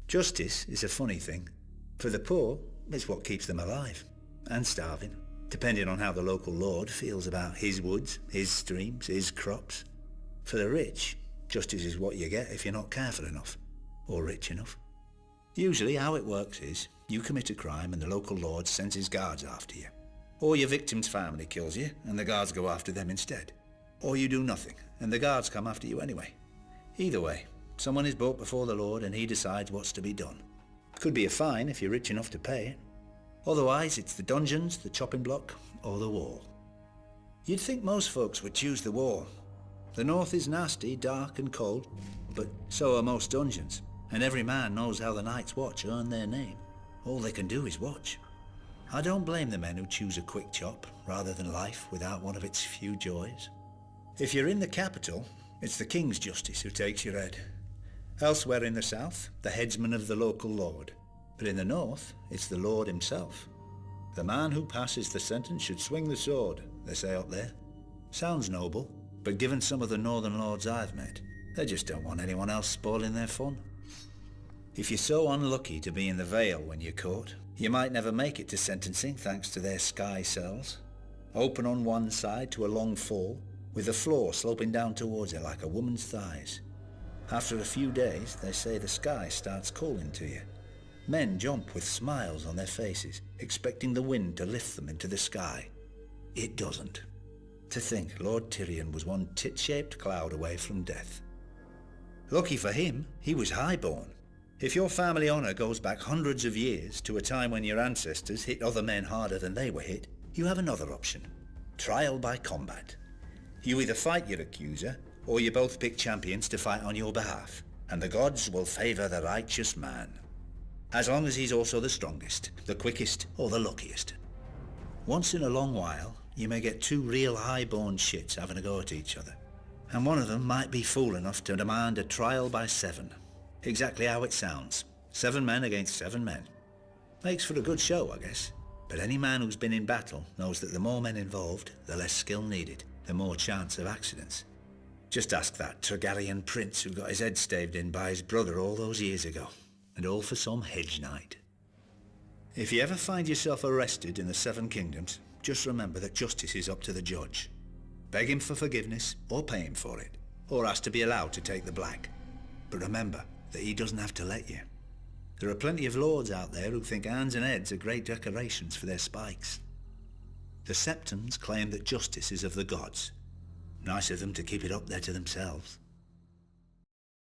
Justice is a funny thing. For the poor, it's what keeps them alive, and starving, depending on how the local lord feels about his woods, his streams, his crops. For the rich, justice is what you get if you're not careful enough, or rich enough. Usually how it works is, you commit a crime and the local lord sends his guards after you. Or your victim's family kills you and the guards go after them instead. Or you do nothing and the guards come after you anyway. Either way, someone is brought before the lord and he decides what's to be done. Could be a fine if you're rich enough to pay it. Otherwise it's the dungeons, the chopping block, or the wall. You'd think most folks would choose the wall. The north is nasty, dark and cold, but so are most dungeons, and every man knows how the Night's Watch earn their name. All they can do is watch. I don't blame the men who choose a quick chop rather than life without one of its few joys. If you're in the capital, it's the King's Justice who takes your head. Elsewhere in the south, the headsman of the local lord. But in the north, it's the lord himself. The man who passes the sentence should swing the sword, they say up there. Sounds noble, but given some of the northern lords I've met, they just don't want anyone else spoiling their fun. If you're so unlucky to be in the Vale when you're caught, you might never make it to sentencing thanks to their sky cells. Open on one side to a long fall, with the floor sloping down towards it like a woman's thighs. After a few days, they say the sky starts calling to you. Men jump with smiles on their faces, expecting the wind to lift them into the sky. It doesn't. To think Lord Tyrion was one tit-shaped cloud away from death. Lucky for him, he was highborn. If your family honour goes back hundreds of years to a time when your ancestors hit other men harder than they were hit, you have another option. Trial by combat. You either fight your accuser, or you both pick champions to fight on your behalf, and the gods will favour the righteous man. As long as he's also the strongest, the quickest, or the luckiest. Once in a long while, you may get two real high-born shits having a go at each other, and one of them might be fool enough to demand a trial by 7. Exactly how it sounds. 7 men against 7 men. Makes for a good show, I guess. But any man who's been in battle knows that the more men involved, the less skill needed, the more chance of accidents. Just ask that Targaryen prince who got his head staved in by his brother all those years ago. And all for some hedge knight. If you ever find yourself arrested in the 7 kingdoms, just remember that justice is up to the judge. Beg him for forgiveness, or pay him for it, or ask to be allowed to take the black. But remember that he doesn't have to let you. There are plenty of lords out there who think hands and heads are great decorations for their spikes. The Septons claim that justice is of the gods. Nice of them to keep it up there to themselves.